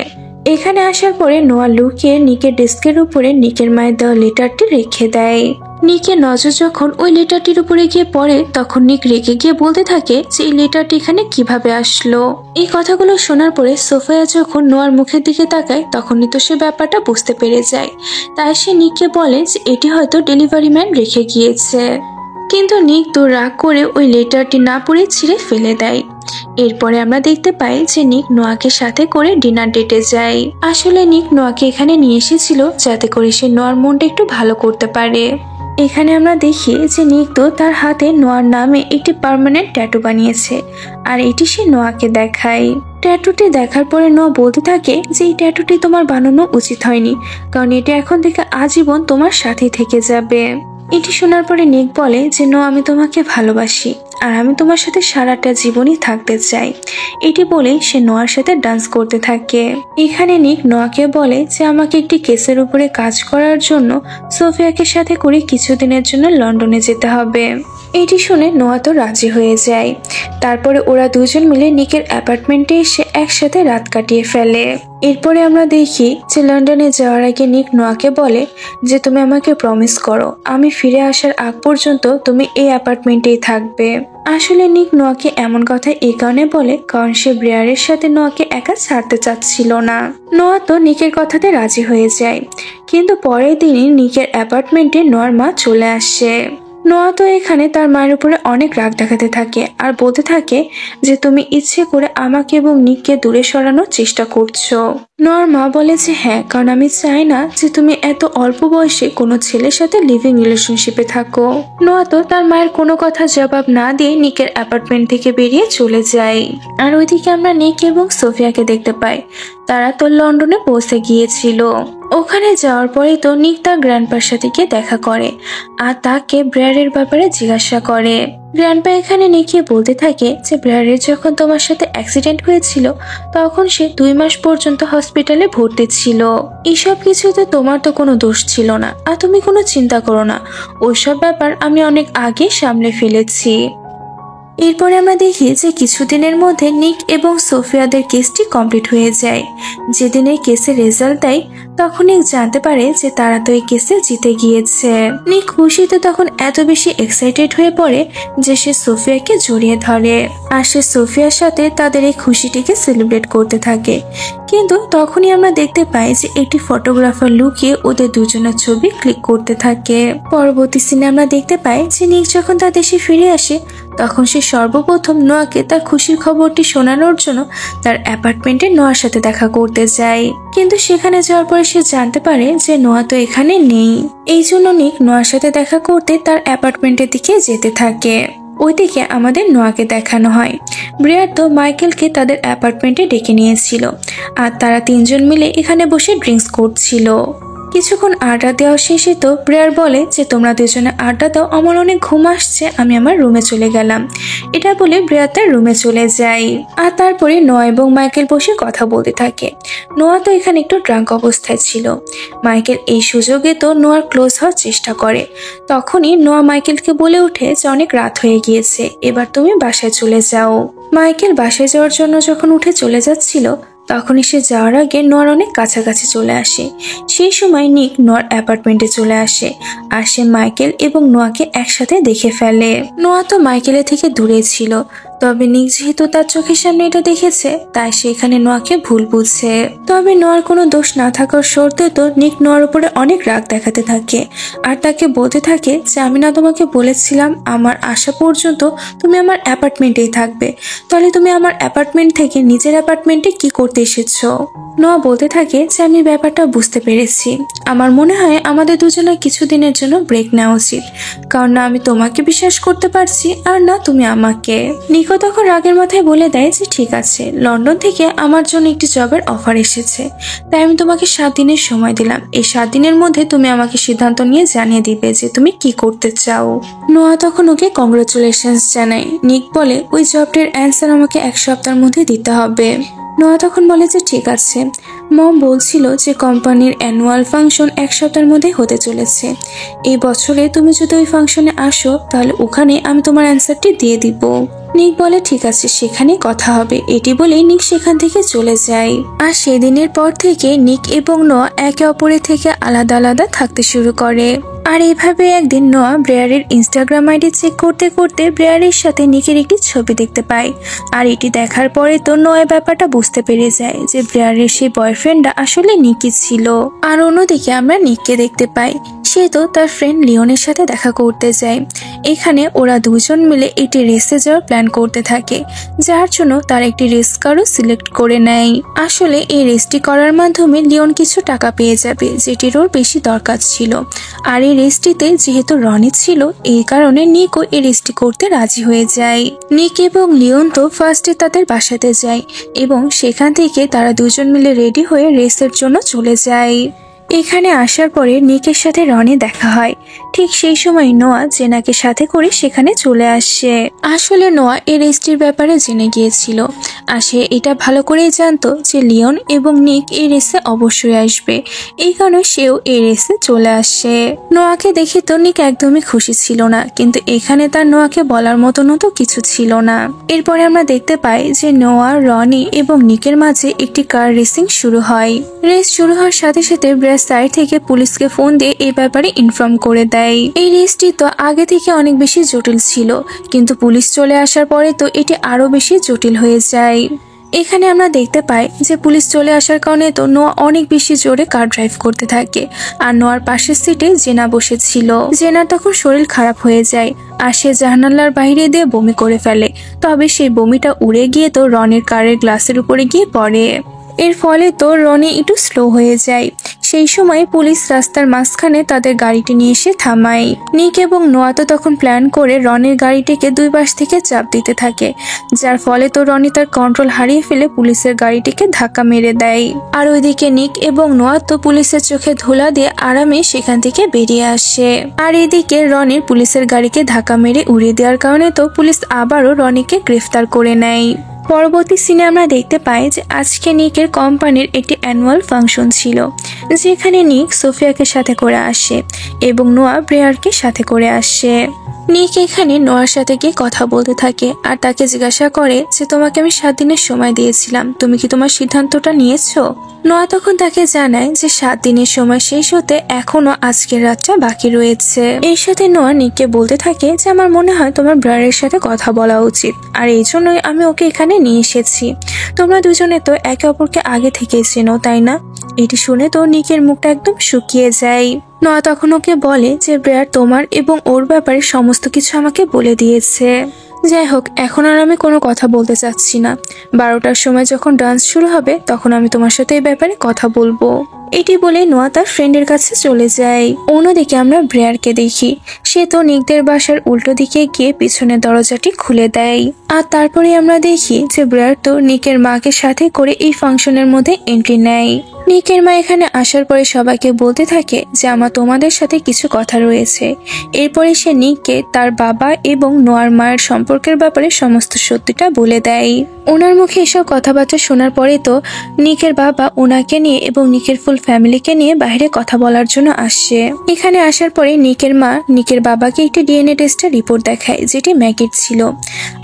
এখানে আসার পরে নোয়া লুকিয়ে নিকের ডেস্কের উপরে নিকের মায়ের দেওয়া লেটারটি রেখে দেয়। নিকের নজর যখন ওই লেটারটির উপরে গিয়ে পড়ে তখন নিক রেগে গিয়ে বলতে থাকে যে এই লেটারটি এখানে কিভাবে আসলো। এই কথাগুলো শোনার পরে সোফিয়া যখন নোয়ার মুখের দিকে তাকায় তখনই তো সে ব্যাপারটা বুঝতে পেরে যায়। তাই সে নিককে বলে যে এটি হয়তো ডেলিভারি ম্যান রেখে গিয়েছে। কিন্তু নিক তো রাগ করে ওই লেটারটি না পড়ে ছিঁড়ে ফেলে দেয়। এরপরে আমরা দেখতে পাই যে নিক নোয়াকে সাথে করে ডিনার ডেটে যায়। আসলে নিক নোয়াকে এখানে নিয়ে এসেছিল যাতে করে সে নোয়ার মনটা একটু ভালো করতে পারে। এখানে আমরা দেখি যে নিক তো তার হাতে নোয়ার নামে একটি পার্মানেন্ট ট্যাটু বানিয়েছে, আর এটি সে নোয়াকে দেখায়। ট্যাটুটি দেখার পরে নোয়া বলতে থাকে যে এই ট্যাটুটি তোমার বানানো উচিত হয়নি, কারণ এটি এখন থেকে আজীবন তোমার সাথে থেকে যাবে। এটি শোনার পরে নিক বলে যে নোয়া, আমি তোমাকে ভালোবাসি আর আমি তোমার সাথে সারাটা জীবনই থাকতে চাই। এটি বলে সে নোয়ার সাথে ডান্স করতে থাকে। এখানে নিক নোয়াকে বলে যে আমাকে একটি কেসের উপরে কাজ করার জন্য সোফিয়াকে সাথে করে কিছুদিনের জন্য লন্ডনে যেতে হবে। এটি শুনে নোয়া তো রাজি হয়ে যায়। তারপরে ওরা দুজন মিলে নিকের অ্যাপার্টমেন্টে এসে একসাথে রাত কাটিয়ে ফেলে। এরপরে আমরা দেখি যে লন্ডনে যাওয়ার আগে নিক নোয়াকে বলে যে তুমি আমাকে প্রমিস করো আমি ফিরে আসার আগ পর্যন্ত তুমি এই অ্যাপার্টমেন্টেই থাকবে। আসলে নিক নোয়াকে এমন কথা এই কারণে বলে কারণ সে ব্রেয়ারের সাথে নোয়াকে একা ছাড়তে চাচ্ছিল না। নোয়া তো নিকের কথাতে রাজি হয়ে যায়, কিন্তু পরের দিনই নিকের অ্যাপার্টমেন্টে নোয়ার মা চলে আসে। নোয়া তো এখানে তার মায়ের উপরে অনেক রাগ দেখাতে থাকে আর বলতে থাকে যে তুমি ইচ্ছে করে আমাকে এবং নিককে দূরে সরানোর চেষ্টা করছো। নোয়ার মা বলে যে হ্যাঁ, কারণ আমি চাই না যে তুমি এত অল্প বয়সে কোনো ছেলের সাথে লিভিং রিলেশনশিপে থাকো। নোয়া তো তার মায়ের কোনো কথা জবাব না দিয়ে নিকের অ্যাপার্টমেন্ট থেকে বেরিয়ে চলে যায়। আর ওইদিকে আমরা নিক এবং সোফিয়াকে দেখতে পাই। তারা তো লন্ডনে পৌঁছে গিয়েছিল। ওখানে যাওয়ার পরে তো নিক তার গ্র্যান্ডপার সাথে গিয়ে দেখা করে আর তাকে ব্রেয়ারের ব্যাপারে জিজ্ঞাসা করে। গ্র্যান্ডপা এখানে নিকে বলতে থাকে যে ব্রেয়ারের যখন তোমার সাথে অ্যাক্সিডেন্ট হয়েছিল তখন সে 2 মাস পর্যন্ত হসপিটালে ভর্তি ছিল। এইসব কিছুতে তোমার তো কোনো দোষ ছিল না, আর তুমি কোনো চিন্তা করো না, ওইসব ব্যাপার আমি অনেক আগে সামলে ফেলেছি। এরপরে আমরা দেখি যে কিছুদিনের মধ্যে নিক এবং সোফিয়াদের কেসটি কমপ্লিট হয়ে যায়। যেদিন এই কেসের রেজাল্ট দেয় তখন নিক জানতে পারে যে তারা তো এই কেসে জিতে গিয়েছে। নিক খুশিতে তখন এত বেশি এক্সাইটেড হয়ে পড়ে যে সে সোফিয়াকে জড়িয়ে ধরে আর সে সোফিয়ার সাথে তাদের এই খুশিটিকে সেলিব্রেট করতে থাকে। কিন্তু তখনই আমরা দেখতে পাই যে একটি ফটোগ্রাফার লুকিয়ে ওদের দুজনের ছবি ক্লিক করতে থাকে। পরবর্তী সিনে আমরা দেখতে পাই যে নিক যখন তার দেশে ফিরে আসে তখন সে সর্বপ্রথম নোয়াকে তার খুশির খবরটি শোনানোর জন্য তার অ্যাপার্টমেন্টে নোয়ার সাথে দেখা করতে যায়। কিন্তু সেখানে যাওয়ার পরে সে জানতে পারে যে নোয়া তো এখানে নেই। এই জন্য নিক নোয়ার সাথে দেখা করতে তার অ্যাপার্টমেন্টের দিকে যেতে থাকে। ওইদিকে আমাদের নোয়াকে দেখানো হয় ব্রেয়ার তো মাইকেলকে তাদের অ্যাপার্টমেন্টে ডেকে নিয়েছিল আর তারা তিনজন মিলে এখানে বসে ড্রিঙ্কস করছিল। কিছুক্ষণ আড্ডা দেওয়া শেষে তো ব্রেয়ার বলে যে তোমরা দুজনে আড্ডা দাও, আমার অনেক ঘুম আসছে, আমি আমার রুমে চলে গেলাম। এটা বলে ব্রেয়ার তার রুমে চলে যায় আর তারপরে নোয়া এবং মাইকেল বসে কথা বলতে থাকে। নোয়া তো এখানে একটু ড্রাঙ্ক অবস্থায় ছিল। মাইকেল এই সুযোগে তো নোয়ার ক্লোজ হওয়ার চেষ্টা করে। তখনই নোয়া মাইকেলকে বলে ওঠে যে অনেক রাত হয়ে গিয়েছে, এবার তুমি বাসায় চলে যাও। মাইকেল বাসায় যাওয়ার জন্য যখন উঠে চলে যাচ্ছিল তখনই সে যাওয়ার আগে নোয়ার অনেক কাছাকাছি চলে আসে। সেই সময় নিক নোয়ার অ্যাপার্টমেন্টে চলে আসে আর সে মাইকেল এবং নোয়াকে একসাথে দেখে ফেলে। নোয়া তো মাইকেলের থেকে দূরে ছিল, তবে নিক যেহেতু তার চোখের সামনে এটা দেখেছে তাই সে এখানে নোয়াকে ভুল বুঝছে। তবে নোয়ার কোনো দোষ না থাকার শর্তে তো নিক নোয়ার উপরে অনেক রাগ দেখাতে থাকে আর তাকে বলতে থাকে যে আমি না তোমাকে বলেছিলাম আমার আসা পর্যন্ত তুমি আমার অ্যাপার্টমেন্টেই থাকবে, তাহলে তুমি আমার অ্যাপার্টমেন্ট থেকে নিজের অ্যাপার্টমেন্টে কি করতে এসেছো? নোয়া বলতে থাকে যে আমি ব্যাপারটা বুঝতে পেরেছি, আমার মনে হয় আমাদের দুজনের কিছুদিনের জন্য ব্রেক নেওয়া উচিত, কারণ না আমি তোমাকে বিশ্বাস করতে পারছি আর না তুমি আমাকে। নিকো তখন রাগের মাথায় বলে দেয় যে ঠিক আছে, লন্ডন থেকে আমার জন্য একটি জবের অফার এসেছে, তাই আমি তোমাকে 7 দিনের সময় দিলাম। এই 7 দিনের মধ্যে তুমি আমাকে সিদ্ধান্ত নিয়ে জানিয়ে দিবে যে তুমি কি করতে চাও। নোয়া তখন ওকে কংগ্রাচুলেশনস জানায়। নিক বলে ওই জবটির অ্যান্সার আমাকে 1 সপ্তাহের মধ্যে দিতে হবে। নোয়া তখন বলে যে ঠিক আছে, মম বলছিল যে কোম্পানির অ্যানুয়াল ফাংশন 1 সপ্তাহের মধ্যে হতে চলেছে। এই বছরে তুমি যদি ওই ফাংশনে আসো তাহলে ওখানে আমি তোমার অ্যান্সারটি দিয়ে দিব। নিক বলে ঠিক আছে, সেখানে কথা হবে। এটি বলেই নিক সেখান থেকে চলে যায়। আর সেদিনের পর থেকে নিক এবং নোয়া একে অপরের থেকে আলাদা আলাদা থাকতে শুরু করে। আর এইভাবে একদিন নোয়া ব্রেয়ারের ইনস্টাগ্রাম আইডি চেক করতে করতে ব্রেয়ারের সাথে নিকের একটি ছবি দেখতে পায়। আর এটি দেখার পরে তো নোয়া ব্যাপারটা বুঝতে পেরে যায় যে ব্রেয়ারের সেই বয়ফ্রেন্ডটা আসলে নিকই ছিল। আর অন্যদিকে আমরা নিককে দেখতে পাই, সে তো তার ফ্রেন্ড লিওনের সাথে দেখা করতে যায়। এখানে ওরা দুজন মিলে একটি রেসে যাওয়ার প্ল্যান করতে থাকে, যার জন্য তার একটি রেস কারও সিলেক্ট করে নেয়। আসলে এই রেসটি করার মাধ্যমে লিওন কিছু টাকা পেয়ে যাবে, যেটির ওর বেশি দরকার ছিল। আর এই রেসটিতে যেহেতু রনি ছিল, এই কারণে নিকও এই রেসটি করতে রাজি হয়ে যায়। নিক এবং লিওন তো ফার্স্টে তাদের বাসাতে যায় এবং সেখান থেকে তারা দুজন মিলে রেডি হয়ে রেসের জন্য চলে যায়। এখানে আসার পরে নিকের সাথে রনি দেখা হয়। ঠিক সেই সময় নোয়া জেনাকে সাথে করে সেখানে চলে আসে। আসলে নোয়া এই রেসটির ব্যাপারে জেনে গিয়েছিল আর সে এটা ভালো করেই জানতো যে লিওন এবং নিক এই রেসে অবশ্যই আসবে, এই কারণে সেও এই রেসে চলে আসে। নোয়াকে দেখে তো নিক একদমই খুশি ছিল না, কিন্তু এখানে তার নোয়াকে বলার মতনও তো কিছু ছিল না। এরপরে আমরা দেখতে পাই যে নোয়া, রনি এবং নিকের মাঝে একটি কার রেসিং শুরু হয়। রেস শুরু হওয়ার সাথে সাথে সাইড থেকে পুলিশকে ফোন দিয়ে এই ব্যাপারে ইনফর্ম করে দেয়। এই রেসটি তো আগে থেকে অনেক বেশি জটিল ছিল, কিন্তু পুলিশ চলে আসার পরে তো এটি আরো বেশি জটিল হয়ে যায়। এখানে আমরা দেখতে পাই যে পুলিশ চলে আসার কারণে তো নোয়া অনেক বেশি জোরে কার ড্রাইভ করতে থাকে আর নোয়ার পাশের সিটে জেনা বসেছিল। জেনার তখন শরীর খারাপ হয়ে যায় আর সে জানালার বাইরে দিয়ে বমি করে ফেলে, তবে সেই বমিটা উড়ে গিয়ে তো রনির কারের গ্লাসের উপরে গিয়ে পড়ে। এর ফলে তো রনি একটু স্লো হয়ে যায়। সেই সময় পুলিশ রাস্তার মাঝখানে তাদের গাড়িটি নিয়ে এসে থামায়। নিক এবং নোয়া তো তখন প্ল্যান করে রনির গাড়িটিকে 2 পাশ থেকে চাপ দিতে থাকে, যার ফলে তো রনি তার কন্ট্রোল হারিয়ে ফেলে পুলিশের গাড়িটিকে ধাক্কা মেরে দেয়। আর ওইদিকে নিক এবং নোয়া তো পুলিশের চোখে ধুলা দিয়ে আরামে সেখান থেকে বেরিয়ে আসে। আর এদিকে রনির পুলিশের গাড়িকে ধাক্কা মেরে উড়িয়ে দেওয়ার কারণে তো পুলিশ আবারও রনিকে গ্রেফতার করে নেয়। পরবর্তী সিনে আমরা দেখতে পাই যে আজকে নিকের কোম্পানির একটি অ্যানুয়াল ফাংশন ছিল, যেখানে নিক সোফিয়াকে সাথে করে আসে এবং নোয়া ব্রেয়ারকে সাথে করে আসে। নিক এখানে নোয়ার সাথে গিয়ে কথা বলতে থাকে আর তাকে জিজ্ঞাসা করে যে তোমাকে আমি 7 দিনের সময় দিয়েছিলাম, তুমি কি তোমার সিদ্ধান্তটা নিয়েছো? নোয়া তখন তাকে জানায় যে 7 দিনের সময় শেষ হতে এখনো আজকের রাতটা বাকি রয়েছে। এর সাথে নোয়া নিককে বলতে থাকে যে আমার মনে হয় তোমার ব্রায়ারের সাথে কথা বলা উচিত, আর এই জন্যই আমি ওকে এখানে নিয়ে এসেছি। তোমরা দুজনে তো একে অপরকে আগে থেকেই চেনো, তাই না? এটি শুনে তো নিকের মুখটা একদম শুকিয়ে যায়। নোয়া তখন ওকে বলে যে ব্রায়ার তোমার এবং ওর ব্যাপারে সমস্ত কিছু আমাকে বলে দিয়েছে। যাই হোক, এখন আর আমি কোনো কথা বলতে চাচ্ছি না। 12টার সময় যখন ডান্স শুরু হবে তখন আমি তোমার সাথে এই ব্যাপারে কথা বলবো। এটি বলে নোয়া তার ফ্রেন্ডের কাছে চলে যায়। অন্যদিকে আমরা ব্রেয়ারকে দেখি, সে তো নিকদের বাসার উল্টো দিকে গিয়ে পিছনের দরজাটি খুলে দেয়। আর তারপরে আমরা দেখি যে ব্রেয়ার তো নিকের মাকে সাথে করে এই ফাংশনের মধ্যে এন্ট্রি নেয়। নিকের মা এখানে আসার পরে সবাইকে বলতে থাকে যে আমার তোমাদের সাথে কিছু কথা রয়েছে। এরপরে সে নিককে তার বাবা এবং নোয়ার মায়ের সম্পর্কের ব্যাপারে সমস্ত সত্যিটা বলে দেয়। ওনার মুখে এসব কথাবার্তা শোনার পরে তো নিকের বাবা ওনাকে নিয়ে এবং নিকের ফুল ফ্যামিলিকে নিয়ে বাইরে কথা বলার জন্য আসছে। এখানে আসার পরে নিকের মা নিকের বাবাকে একটি ডিএনএ টেস্টের রিপোর্ট দেখায়, যেটি ম্যাগির ছিল।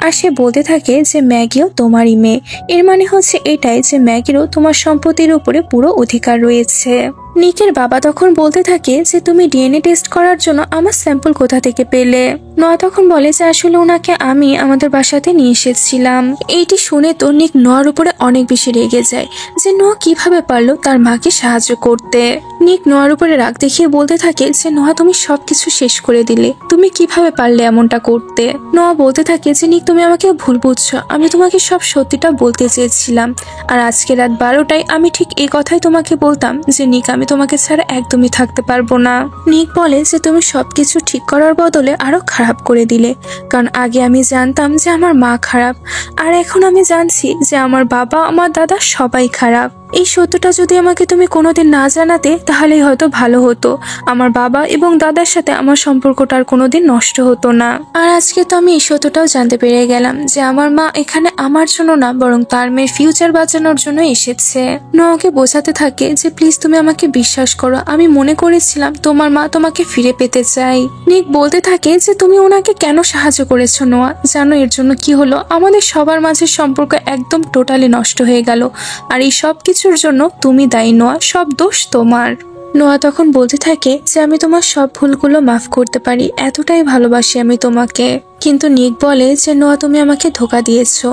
আর সে বলতে থাকে যে ম্যাগিও তোমারই মেয়ে। এর মানে হচ্ছে এটাই যে ম্যাগিরও তোমার সম্পত্তির উপরে পুরো অধিকার রয়েছে। নিকের বাবা তখন বলতে থাকে যে তুমি ডিএনএ টেস্ট করার জন্য আমার স্যাম্পল কোথা থেকে পেলে? নোয়া তখন বলে যে আসলে ওনাকে আমি আমাদের বাসাতে নিয়ে এসেছিলাম। এইটি শুনে তো নিক নোয়ার উপরে অনেক বেশি রেগে যায় যে নোয়া কিভাবে পারলো তার মাকে সাহায্য করতে। নিক নোয়ার উপরে রাগ দেখিয়ে বলতে থাকে যে নোয়া তুমি সবকিছু শেষ করে দিলে, তুমি কিভাবে পারলে এমনটা করতে? নোয়া বলতে থাকে যে নিক তুমি আমাকে ভুল বুঝছো, আমি তোমাকে সব সত্যিটা বলতে চেয়েছিলাম। আর আজকে রাত 12টায় আমি ঠিক এই কথাই তোমাকে বলতাম যে নিক আমি তোমাকে ছাড়া একদমই থাকতে পারবো না। নিক বলে যে তুমি সবকিছু ঠিক করার বদলে আরো খারাপ করে দিলে, কারণ আগে আমি জানতাম যে আমার মা খারাপ, আর এখন আমি জানছি যে আমার বাবা আমার দাদা সবাই খারাপ। এই সত্যটা যদি আমাকে তুমি কোনোদিন না জানাতে তাহলেই হয়তো ভালো হতো। আমার বাবা এবং দাদার সাথে আমার সম্পর্কটা আর কোনোদিন নষ্ট হতো না। আর আজকে তো আমি এই সত্যটাও জানতে পেরে গেলাম যে আমার মা এখানে আমার জন্য না, বরং তার মেয়ের ফিউচার বাঁচানোর জন্য এসেছে। নোয়াকে বোঝাতে থাকে যে প্লিজ তুমি আমাকে বিশ্বাস করো, আমি মনে করেছিলাম তোমার মা তোমাকে ফিরে পেতে চাই। নিক বলতে থাকে যে তুমি ওনাকে কেন সাহায্য করেছো নোয়া? জানো এর জন্য কি হলো? আমাদের সবার মাঝের সম্পর্ক একদম টোটালি নষ্ট হয়ে গেল। আর এই সব কিছুর জন্য তুমি দায়ী নোয়া, সব দোষ তোমার। নোয়া তখন বলতে থাকে যে আমি তোমার সব ভুলগুলো মাফ করতে পারি, এতটাই ভালোবাসি আমি তোমাকে। কিন্তু নিক বলে যে নোয়া তুমি আমাকে ধোঁকা দিয়েছো।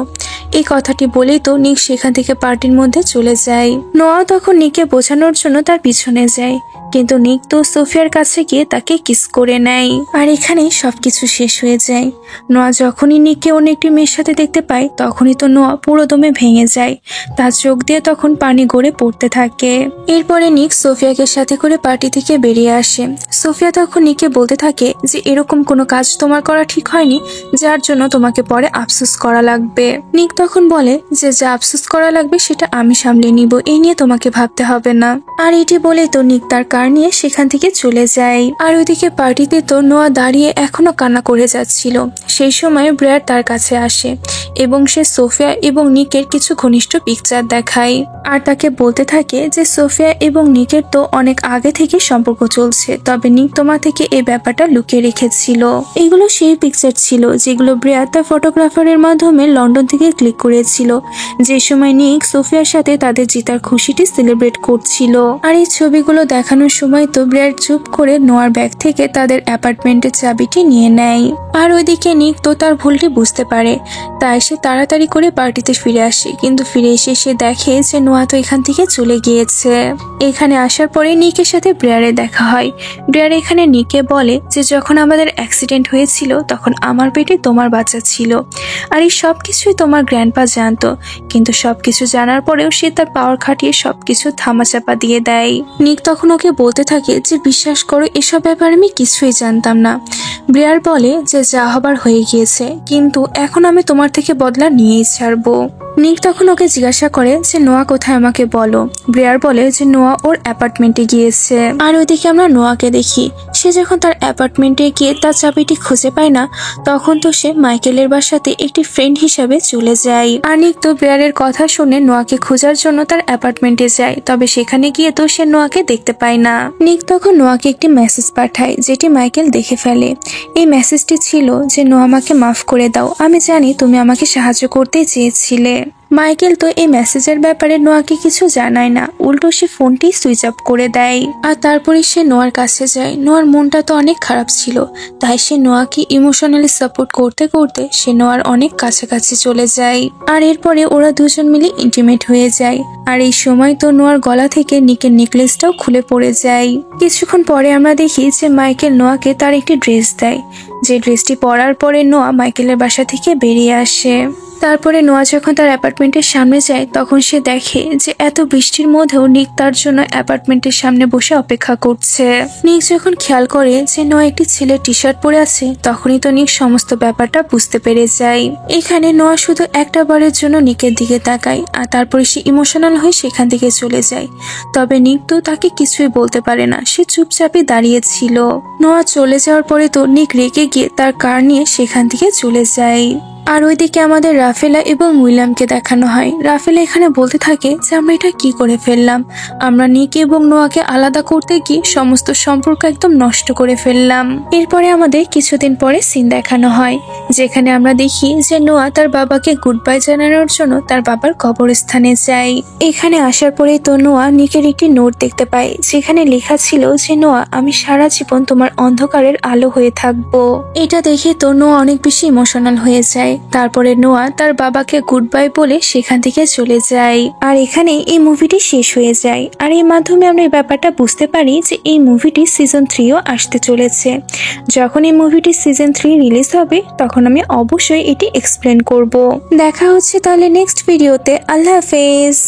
এই কথাটি বলেই তো নিক সেখান থেকে পার্টির মধ্যে চলে যায়। নোয়া তখন নিককে বোঝানোর জন্য তার পিছনে যায়, কিন্তু নিক তো সোফিয়ার কাছে গিয়ে তাকে কিস করে নেয়। আর এখানেই সবকিছু শেষ হয়ে যায়। নোয়া যখনই নিককে অন্য একটি মেয়ের সাথে দেখতে পায় তখনই তো নোয়া পুরো দমে ভেঙে যায়। তার চোখ দিয়ে তখন পানি গড়ে পড়তে থাকে। এরপরে নিক সোফিয়াকে সাথে করে পার্টি থেকে বেরিয়ে আসে। সোফিয়া তখন নিককে বলতে থাকে যে এরকম কোনো কাজ তোমার করা ঠিক হয়নি, যার জন্য তোমাকে পরে আফসোস করা লাগবে। নিক তখন বলে যে যা আফসোস করা লাগবে সেটা আমি সামলে নিব, এই নিয়ে তোমাকে ভাবতে হবে না। আর এটি বলে তো নিক তার কার নিয়ে সেখান থেকে চলে যায়। আর ওইদিকে পার্টিতে তো নোয়া দাঁড়িয়ে এখনো কান্না করে যাচ্ছিল। সেই সময় ব্রেয়ার তার কাছে আসে এবং সে সোফিয়া এবং নিকের কিছু ঘনিষ্ঠ পিকচার দেখায়। আর তাকে বলতে থাকে যে সোফিয়া এবং নিকের তো অনেক আগে থেকে সম্পর্ক চলছে, তবে নিক তোমা থেকে এই ব্যাপারটা লুকিয়ে রেখেছিল। এগুলো সেই পিকচার ছিল যেগুলো ব্রেয়ার তার ফটোগ্রাফারের মাধ্যমে লন্ডন থেকে ক্লিক করেছিল, যে সময় নিক সোফিয়ার সাথে তাদের জিতার খুশিটি সেলিব্রেট করছিল। আর এই ছবিগুলো দেখানোর সময় তো ব্রেয়ার চুপ করে নোয়ার ব্যাগ থেকে তাদের অ্যাপার্টমেন্টের চাবিটি নিয়ে নেয়। আর ওইদিকে নিক তো তার ভুলটি বুঝতে পারে, তাই সে তাড়াতাড়ি করে পার্টিতে ফিরে আসে। কিন্তু ফিরে এসে সে দেখে যে নোয়া তো এখান থেকে চলে গিয়েছে। এখানে আসার পরে নিকের সাথে ব্রেয়ারে দেখা হয়। ব্রেয়ার এখানে নিককে বলে যে যখন আমাদের অ্যাক্সিডেন্ট হয়েছিল তখন আমার পেটে তোমার বাচ্চা ছিল, আর এই সবকিছুই তোমার গ্র্যান্ডপা জানতো, কিন্তু সবকিছু জানার পরেও সে তার পাওয়ার খাটিয়ে সবকিছু থামাচাপা দিয়ে দেয়। নিক তখন ওকে বলতে থাকে যে বিশ্বাস করো এসব ব্যাপারে আমি কিছুই জানতাম না। ব্রেয়ার বলে যে যা হবার হয়ে গিয়েছে, কিন্তু এখন আমি তোমার থেকে বদলা নিয়েই ছাড়বো। নিক তখন ওকে জিজ্ঞাসা করে যে নোয়া কোথায় আমাকে বলো। ব্রেয়ার বলে যে নোয়া ওর অ্যাপার্টমেন্টে গিয়েছে। আর ওইদিকে আমরা নোয়াকে দেখি, সে যখন তার অ্যাপার্টমেন্টে গিয়ে তার চাবিটি খুঁজে পায় না, তখন তো সে মাইকেলের বাসাতে একটি ফ্রেন্ড হিসাবে চলে যায়। আর নিক তো বেয়ারের কথা শুনে নোয়াকে খোঁজার জন্য তার অ্যাপার্টমেন্টে যায়, তবে সেখানে গিয়ে তো সে নোয়াকে দেখতে পায় না। নিক তখন নোয়াকে একটি মেসেজ পাঠায়, যেটি মাইকেল দেখে ফেলে। এই মেসেজটি ছিল যে নোয়া, আমাকে মাফ করে দাও, আমি জানি তুমি আমাকে সাহায্য করতে চেয়েছিলে। মাইকেল তো এই মেসেজের ব্যাপারে নোয়াকে কিছু জানায় না, উল্টো সে ফোনটি সুইচ অফ করে দেয়। আর তারপরে সে নোয়ার কাছে যায়। নোয়ার মনটা তো অনেক খারাপ ছিল, তাই সে নোয়াকে ইমোশনালি সাপোর্ট করতে করতে সে নোয়ার অনেক কাছাকাছি চলে যায়। আর এরপরে ওরা দুজন মিলে ইন্টিমেট হয়ে যায়। আর এই সময় তো নোয়ার গলা থেকে নিকের নেকলেসটাও খুলে পড়ে যায়। কিছুক্ষণ পরে আমরা দেখি যে মাইকেল নোয়াকে তার একটি ড্রেস দেয়, যে ড্রেসটি পরার পরে নোয়া মাইকেলের বাসা থেকে বেরিয়ে আসে। তারপরে নোয়া যখন তার অ্যাপার্টমেন্টের সামনে যায়, তখন সে দেখে যে এত বৃষ্টির মধ্যেও নিক তার জন্য অ্যাপার্টমেন্টের সামনে বসে অপেক্ষা করছে। নিক যখন খেয়াল করে যে নোয়া একটি ছেলের টি শার্ট পরে আছে, তখনই তো নিক সমস্ত ব্যাপারটা বুঝতে পেরে যায়। এখানে নোয়া শুধু একটা বারের জন্য নিকের দিকে তাকায়, আর তারপরে সে ইমোশনাল হয়ে সেখান থেকে চলে যায়। তবে নিক তো তাকে কিছুই বলতে পারে না, সে চুপচাপই দাঁড়িয়েছিল। নোয়া চলে যাওয়ার পরে তো নিক রেগে গিয়ে তার কার নিয়ে সেখান থেকে চলে যায়। আর ওইদিকে আমাদের রাফেলা এবং উইলিয়ামকে দেখানো হয়। রাফেলা এখানে বলতে থাকে যে আমরা এটা কি করে ফেললাম, আমরা নিক এবং নোয়াকে আলাদা করতে গিয়ে সমস্ত সম্পর্ক একদম নষ্ট করে ফেললাম। এরপরে আমাদের কিছুদিন পরে সিন দেখানো হয়, যেখানে আমরা দেখি যে নোয়া তার বাবাকে গুড বাই জানানোর জন্য তার বাবার কবরস্থানে যায়। এখানে আসার পরেই তো নোয়া নিকের একটি নোট দেখতে পায়, যেখানে লেখা ছিল যে নোয়া, আমি সারা জীবন তোমার অন্ধকারের আলো হয়ে থাকবো। এটা দেখে তো নোয়া অনেক বেশি ইমোশনাল হয়ে যায়। তারপরে নোয়া তার বাবাকে গুড বাই বলে সেখান থেকে চলে যায়। আর এখানে এই মুভিটি শেষ হয়ে যায়। আর এই মাধ্যমে আমরা এই ব্যাপারটা বুঝতে পারি যে এই মুভিটি সিজন 3ও আসতে চলেছে। যখন এই মুভিটি সিজন 3 রিলিজ হবে, তখন আমি অবশ্যই এটি এক্সপ্লেন করব। দেখা হচ্ছে তাহলে নেক্সট ভিডিওতে। আল্লাহ হাফেজ।